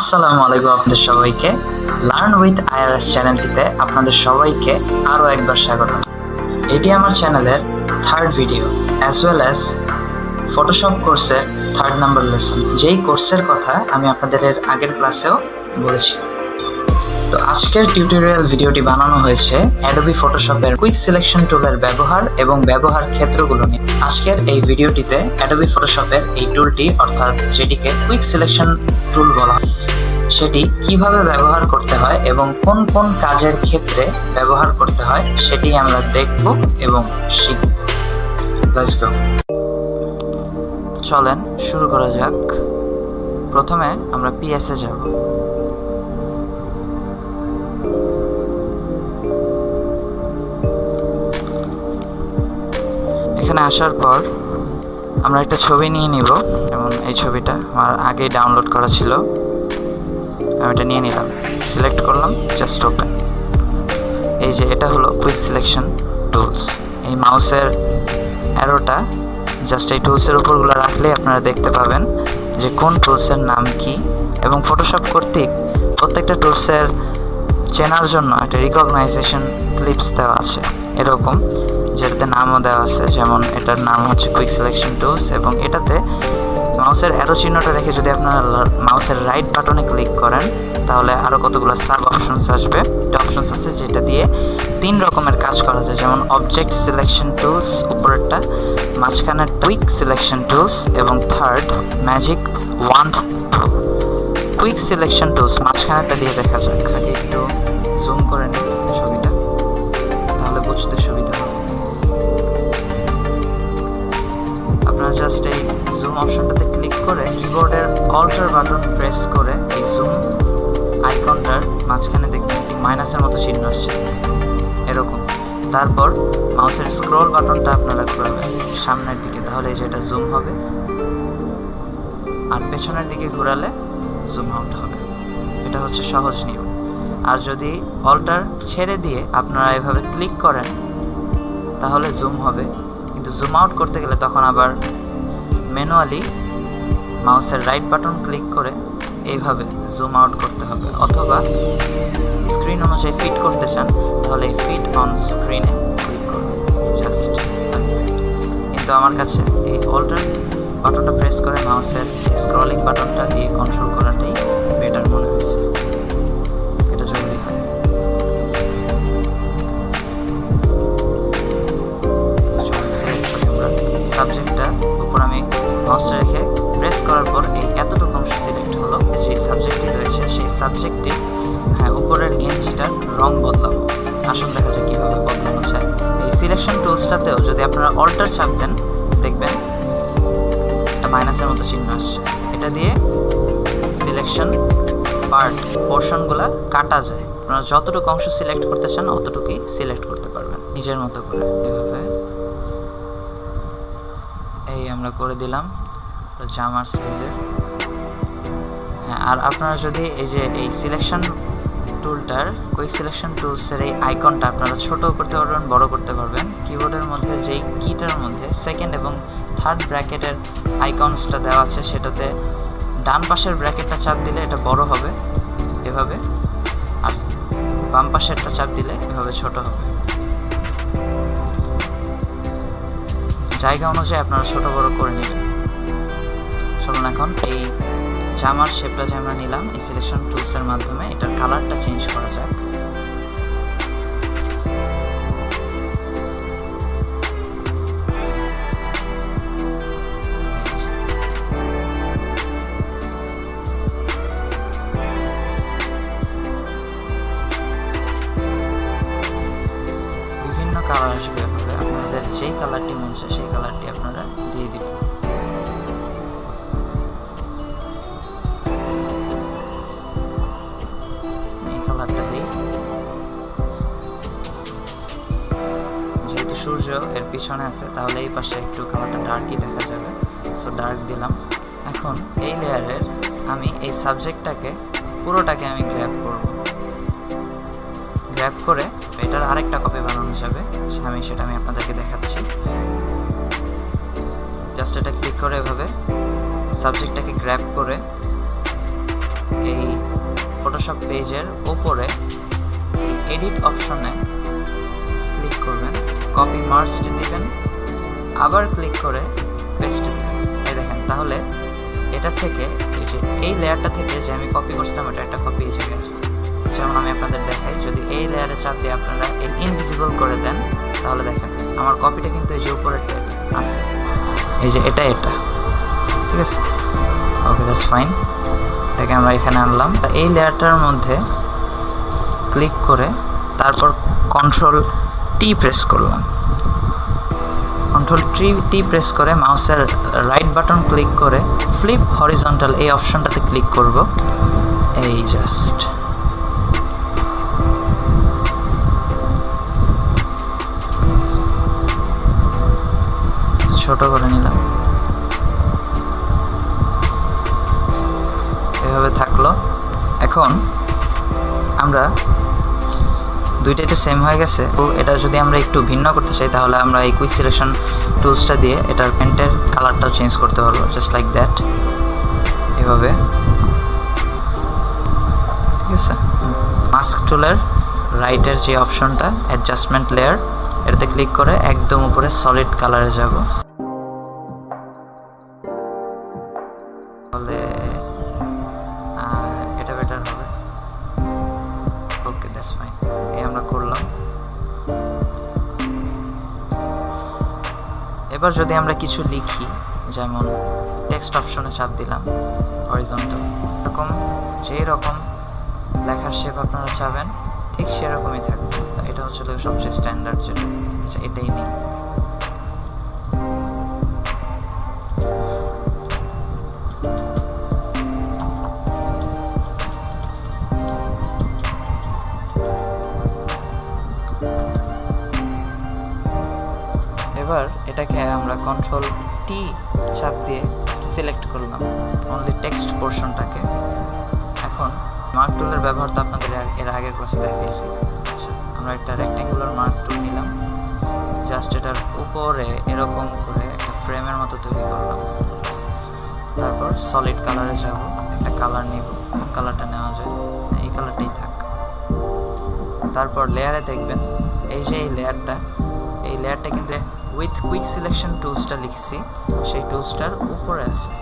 আসসালামু আলাইকুম আপনাদের সবাইকে। লার্ন উইথ আইআরএস চ্যানেলটিতে আপনাদের সবাইকে আরও একবার স্বাগত। এটি আমার চ্যানেলের third video as well as Photoshop কোর্সের থার্ড নাম্বার লেসন, যেই কোর্সের কথা আমি আপনাদের আগের ক্লাসেও বলেছি। তো আজকের টিউটোরিয়াল ভিডিওটি বানানো হয়েছে অ্যাডোবি ফটোশপের কুইক সিলেকশন টুলের ব্যবহার এবং ব্যবহার ক্ষেত্রগুলো নিয়ে। আজকের এই ভিডিওটিতে অ্যাডোবি ফটোশপের এই টুলটি, অর্থাৎ যেটিকে কুইক সিলেকশন টুল বলা হয়, সেটি কিভাবে ব্যবহার করতে হয় এবং কোন কোন কাজের ক্ষেত্রে ব্যবহার করতে হয় সেটি আমরা দেখব এবং শিখব। Let's go. চলেন শুরু করা যাক। প্রথমে আমরা পিএসএ যাব। এখানে আসার পর আমরা একটা ছবি নিয়ে নিব, যেমন এই ছবিটা আমার আগেই ডাউনলোড করা ছিল। আমি এটা নিয়ে নিলাম, সিলেক্ট করলাম, জাস্ট ওপেন। এই যে এটা হলো কুইক সিলেকশন টুলস। এই মাউসের অ্যারোটা জাস্ট এই টুলসের উপরগুলো রাখলে আপনারা দেখতে পাবেন যে কোন টুলসের নাম কি, এবং ফটোশপ কর্তৃক প্রত্যেকটা টুলসের চেনার জন্য একটা রিকগনাইজেশন ক্লিপস দেওয়া আছে এরকম, যেটাতে নামও দেওয়া আছে। যেমন এটার নাম হচ্ছে কুইক সিলেকশন টুলস, এবং এটাতে মাউসের অ্যারো চিহ্নটা রেখে যদি আপনারা মাউসের রাইট বাটনে ক্লিক করেন তাহলে আরও কতগুলো সাব অপশনস আসবে। এটা অপশনস আছে যেটা দিয়ে 3 রকমের কাজ করা যায়, যেমন অবজেক্ট সিলেকশন টুলস উপরেরটা, মাঝখানের কুইক সিলেকশন টুলস, এবং থার্ড ম্যাজিক ওয়ান্ড টুল। কুইক সিলেকশন টুলস মাঝখানেরটা দিয়ে দেখা যাক। খালি একটু জুম করে নিই ছবিটা, তাহলে বুঝতে সুবিধা হবে। আপনারা জাস্ট এই জুম অপশনটাতে ক্লিক করে কিবোর্ডের অল্টার বাটন প্রেস করে এই জুম আইকনটার মাঝখানে দেখবেন একটি মাইনাসের মতো চিহ্ন আসছে এরকম। তারপর মাউসের স্ক্রল বাটনটা আপনারা ঘোরাবেন সামনের দিকে, তাহলে এই যে এটা জুম হবে, আর পেছনের দিকে ঘোরালে জুম আউট হবে। এটা হচ্ছে সহজ নিয়ম। আর যদি অল্টার ছেড়ে দিয়ে আপনারা এভাবে ক্লিক করেন তাহলে জুম হবে, কিন্তু জুম আউট করতে গেলে তখন আবার ম্যানুয়ালি মাউসের রাইট বাটন ক্লিক করে এইভাবে জুম আউট করতে হবে, অথবা স্ক্রিন অনুযায়ী ফিট করতে চান তাহলে এই ফিট অন স্ক্রিনে ক্লিক করুন, জাস্ট। কিন্তু আমার কাছে এই অল্টার বাটনটা প্রেস করে মাউসের স্ক্রলিং বাটনটা দিয়ে কন্ট্রোল করাটাই বেটার মনে হয়েছে। এটা জরুরি হয়। সাবজেক্টটা উপর আমি মাউসটা রেখে প্রেস করার পর এই এতটুকু অংশ সিলেক্ট হলো। যে সাবজেক্টটি রয়েছে সেই সাবজেক্টটি উপরের গেঞ্জিটার রং বদলাবো। আসুন দেখা যায় কীভাবে বদলানো যায়। এই সিলেকশন টুলসটাতেও যদি আপনারা অল্টার চাপ দেন দেখবেন একটা মাইনাসের মতো চিহ্ন আসছে। এটা দিয়ে সিলেকশন পোর্শনগুলো কাটা যায়। আপনারা যতটুকু অংশ সিলেক্ট করতে চান অতটুকুই সিলেক্ট করতে পারবেন নিজের মতো করে। এভাবে এই আমরা করে দিলাম জামার সাইজের। হ্যাঁ, আর আপনারা যদি এই যে এই সিলেকশন টুলটার কুইক সিলেকশন টুলসের এই আইকনটা আপনারা ছোট করতে পারবেন, বড় করতে পারবেন। কিবোর্ডের মধ্যে যেই কিটার মধ্যে সেকেন্ড এবং থার্ড ব্র্যাকেটের আইকনসটা দেওয়া আছে সেটাতে ডান পাশের ব্র্যাকেটটা চাপ দিলে এটা বড় হবে এভাবে, আর বাম পাশেরটা চাপ দিলে এভাবে ছোট হবে। জায়গা অনুযায়ী আপনারা ছোট বড় করে নেবেন। চলুন এখন এই জামার শেপটা যে আমরা নিলাম এই সিলেকশন টুলসের মাধ্যমে এটার কালারটা চেঞ্জ করা যাক। বিভিন্ন কালার আসবে, আপনাদের যেই কালারটি মন চায় সেই কালারটি আপনারা দিয়ে দিবেন। যেহেতু সূর্য এর পিছনে আছে তাহলে এই পাশে একটু কালারটা ডার্কই দেখা যাবে, সো ডার্ক দিলাম। এখন এই লেয়ারের আমি এই সাবজেক্টটাকে পুরোটাকে আমি গ্র্যাব করব। গ্র্যাব করে এটার আরেকটা কপি বানানো যাবে, সেটা আমি আপনাদেরকে দেখাচ্ছি। জাস্ট এটা ক্লিক করে এভাবে সাবজেক্টটাকে গ্র্যাব করে এই ফটোশপ পেজের উপরে এডিট অপশনে ক্লিক করবেন, কপি মার্জড দিবেন, আবার ক্লিক করে পেস্ট দিবেন। এই দেখেন, তাহলে এটা থেকে এই লেয়ারটা থেকে যে আমি কপি করছিলাম ওটা একটা কপি এই জায়গায় আসছে। যেমন আমি আপনাদের দেখাই, যদি এই লেয়ারে চাপ দিয়ে আপনারা এই ইনভিজিবল করে দেন তাহলে দেখেন আমার কপিটা কিন্তু এই যে উপরে আছে, এই যে এটা ঠিক আছে। ওকে, দ্যাটস ফাইন। এটাকে আমরা এখানে আনলাম, এই লেয়ারটার মধ্যে ক্লিক করে তারপর Ctrl+T প্রেস করলাম। Ctrl+T প্রেস করে মাউসের রাইট বাটন ক্লিক করে ফ্লিপ হরিজন্টাল এই অপশনটাতে ক্লিক করব। এই জাস্ট ছোট করে নিলাম, এভাবে থাকলো। এখন আমরা দুইটাই তো সেম হয়ে গেছে, তো এটা যদি আমরা একটু ভিন্ন করতে চাই তাহলে আমরা এই কুইক সিলেকশন টুলসটা দিয়ে এটার প্যান্টের কালারটাও চেঞ্জ করতে পারবো, জাস্ট লাইক দ্যাট, এভাবে। ঠিক আছে, মাস্ক টুলের রাইটের যে অপশনটা অ্যাডজাস্টমেন্ট লেয়ার, এটাতে ক্লিক করে একদম উপরে সলিড কালারে যাব। তাহলে এটা বেটার হবে। ওকে, দ্যাটস ফাইন। এই আমরা করলাম। এবার যদি আমরা কিছু লিখি, যেমন টেক্সট অপশনে চাপ দিলাম, হরিজন্টাল, এরকম যেই রকম লেখার শেপ আপনারা চাবেন ঠিক সেরকমই থাকবে। এটা হচ্ছে সবচেয়ে স্ট্যান্ডার্ড যেটা, আচ্ছা এটাই নিই। এবার এটাকে আমরা Ctrl+T চাপ দিয়ে সিলেক্ট করলাম অনলি টেক্সট পোর্শনটাকে। এখন মার্ক টুলের ব্যবহার তো আপনাদের এর আগের ক্লাসে দেখাইছি। আচ্ছা, আমরা একটা রেক্ট্যাঙ্গুলার মার্ক টুল নিলাম, জাস্ট এটার উপরে এরকম করে একটা ফ্রেমের মতো তৈরি করলাম। তারপর সলিড কালারে যাব, একটা কালার নিব, কালারটা নেওয়া যায়, এই কালারটাই থাক। তারপর লেয়ারে দেখবেন এই যে এই লেয়ারটা কিন্তু উইথ কুইক সিলেকশন টুলসটা লিখছি, সেই টুলসটার উপরে আছে।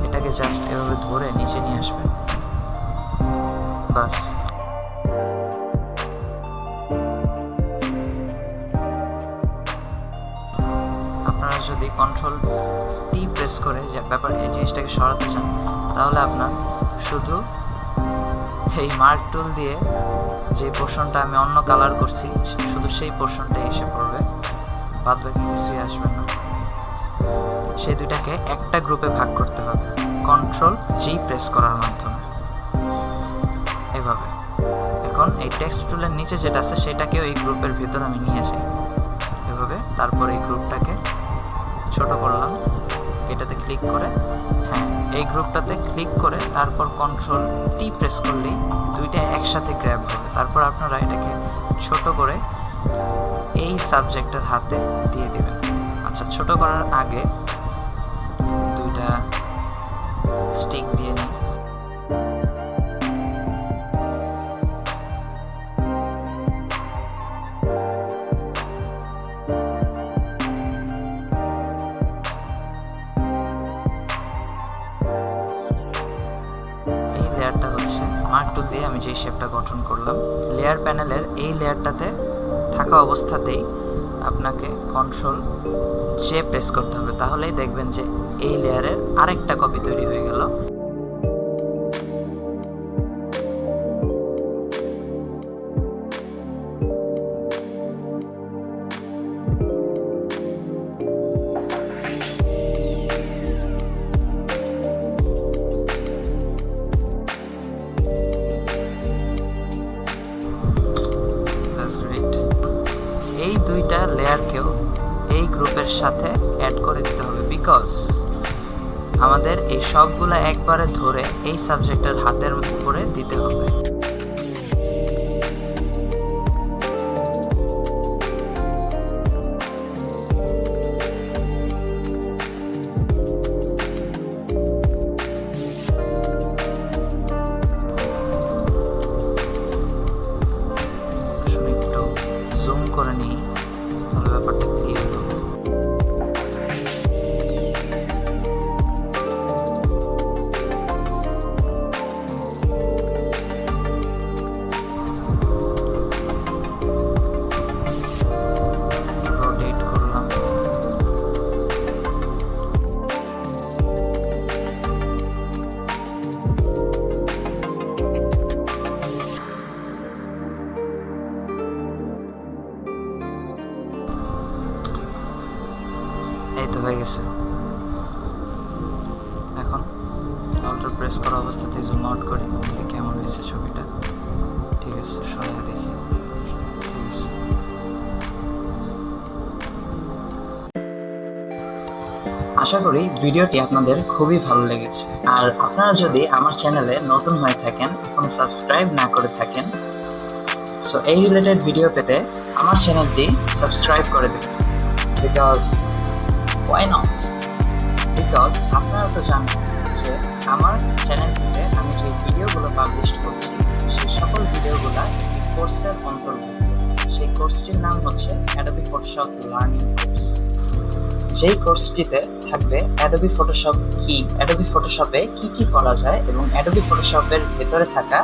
এটাকে জাস্ট এভাবে ধরে নিচে নিয়ে আসবেন, বাস। আপনারা যদি Ctrl+T প্রেস করে যে এই জিনিসটাকে সরাতে চান তাহলে আপনার শুধু এই মার্ক টুল দিয়ে যে পোর্শনটা আমি অন্য কালার করছি শুধু সেই পোর্শনটাই এসে পড়বে, বাদ বাকি কিছুই আসবে না। সেই দুইটাকে একটা গ্রুপে ভাগ করতে হবে Ctrl+G প্রেস করার মাধ্যমে, এভাবে। এখন এই টেক্সট টুলের নিচে যেটা আছে সেটাকেও এই গ্রুপের ভিতর আমি নিয়ে যাই, এভাবে। তারপর এই গ্রুপটাকে ছোট করলাম, এটাতে ক্লিক করে, হ্যাঁ এই গ্রুপটাতে ক্লিক করে তারপর Ctrl+T প্রেস করলেই দুইটা একসাথে গ্র্যাব হবে। তারপর আপনারা এটাকে ছোট করে এই সাবজেক্টের হাতে দিয়ে দিবেন। আচ্ছা, ছোট করার আগে দুইটা স্টিক দিয়ে নিই। লেয়ারটা হচ্ছে মার্ক টুল দিয়ে আমি যে শেপটা গঠন করলাম। লেয়ার প্যানেলের এই লেয়ারটাতে থাকা অবস্থাতেই আপনাকে Ctrl+J প্রেস করতে হবে, তাহলেই দেখবেন যে এই লেয়ারের আরেকটা কপি তৈরি হয়ে গেল। এই দুইটা লেয়ারকেও এই গ্রুপের সাথে অ্যাড করে দিতে হবে, বিকজ আমাদের এই সবগুলা একবারে ধরে এই সাবজেক্টের হাতের উপরে দিতে হবে। হয়ে গেছে। এখন অল্টার প্রেস করা অবস্থাতে জুম আউট করি, দেখি কেমন হয়েছে ছবিটা। ঠিক আছে, সরাই দেখি। ঠিক আছে, আশা করি ভিডিওটি আপনাদের খুবই ভালো লেগেছে। আর আপনারা যদি আমার চ্যানেলে নতুন হয়ে থাকেন, এখনো সাবস্ক্রাইব না করে থাকেন, সো এই রিলেটেড ভিডিও পেতে আমার চ্যানেলটি সাবস্ক্রাইব করে দেবেন। বিকজ ওয়াই নট, বিকজ আপনারা তো জানেন যে আমার চ্যানেল থেকে আমি যে ভিডিওগুলো পাবলিশ করছি সেই সকল ভিডিওগুলো একটি কোর্সের অন্তর্ভুক্ত। সেই কোর্সটির নাম হচ্ছে অ্যাডোবি ফটোশপ লার্নিং কোর্স। যেই কোর্সটিতে থাকবে অ্যাডোবি ফটোশপ কি, অ্যাডোবি ফটোশপে কি কি করা যায় এবং অ্যাডোবি ফটোশপের ভেতরে থাকা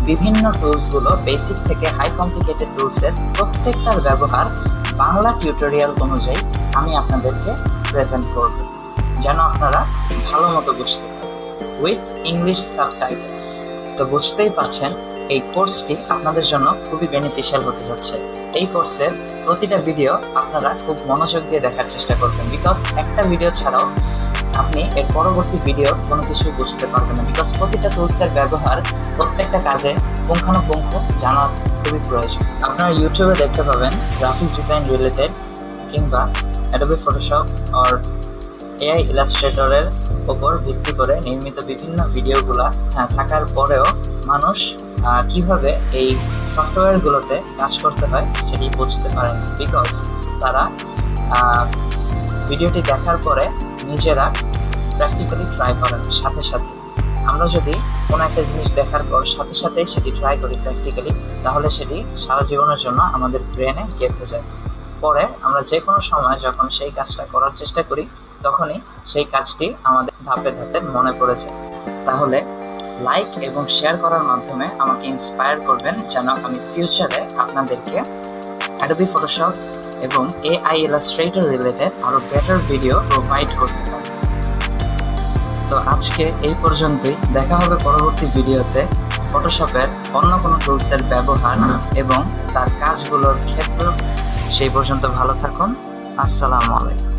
বিভিন্ন টুলসগুলো, বেসিক থেকে হাই কমপ্লিকেটেড টুলসের প্রত্যেকটার ব্যবহার বাংলা টিউটোরিয়াল অনুযায়ী আমি আপনাদেরকে প্রেজেন্ট করব, যেন আপনারা ভালো মতো বুঝতে পারেন, উইথ ইংলিশ সাবটাইটেলস। তো বুঝতেই পারছেন এই কোর্সটি আপনাদের জন্য খুবই বেনিফিশিয়াল হতে যাচ্ছে। এই কোর্সের প্রতিটা ভিডিও আপনারা খুব মনোযোগ দিয়ে দেখার চেষ্টা করবেন, বিকজ একটা ভিডিও ছাড়াও আপনি এর পরবর্তী ভিডিও কোনো কিছু বুঝতে পারবেন না, বিকজ প্রতিটা টুলসের ব্যবহার প্রত্যেকটা কাজে পুঙ্খানুপুঙ্খ জানা খুবই প্রয়োজন। আপনারা ইউটিউবে দেখতে পাবেন গ্রাফিক্স ডিজাইন রিলেটেড কিংবা অ্যাডোবি ফটোশপ আর এআই ইলাস্ট্রেটরের ওপর ভিত্তি করে নির্মিত বিভিন্ন ভিডিওগুলা থাকার পরেও মানুষ কিভাবে এই সফটওয়্যারগুলোতে কাজ করতে হয় সেটি বুঝতে পারেন, বিকজ তারা ভিডিওটি দেখার পরে নিজেরা প্র্যাকটিক্যালি ট্রাই করেন। সাথে সাথে আমরা যদি কোনো একটা জিনিস দেখার পর সাথে সাথে সেটি ট্রাই করি প্র্যাকটিক্যালি, তাহলে সেটি সারা জীবনের জন্য আমাদের ব্রেনে গেঁথে যায়। পরে আমরা যে কোনো সময় যখন সেই কাজটা করার চেষ্টা করি, তখনই সেই কাজটি আমাদের ধাপে ধাপে মনে পড়ে যায়। তাহলে লাইক এবং শেয়ার করার মাধ্যমে আমাকে ইন্সপায়ার করবেন, যেন আমি ফিউচারে আপনাদেরকে অ্যাডোবি ফটোশপ এবং এআই ইলাস্ট্রেটর রিলেটেড আরও বেটার ভিডিও প্রোভাইড করতে পারি। তো আজকে এই পর্যন্তই, দেখা হবে পরবর্তী ভিডিওতে ফটোশপের অন্য কোনো টুলসের ব্যবহার এবং তার কাজগুলোর ক্ষেত্র। সেই পর্যন্ত ভালো থাকুন। আসসালামু আলাইকুম।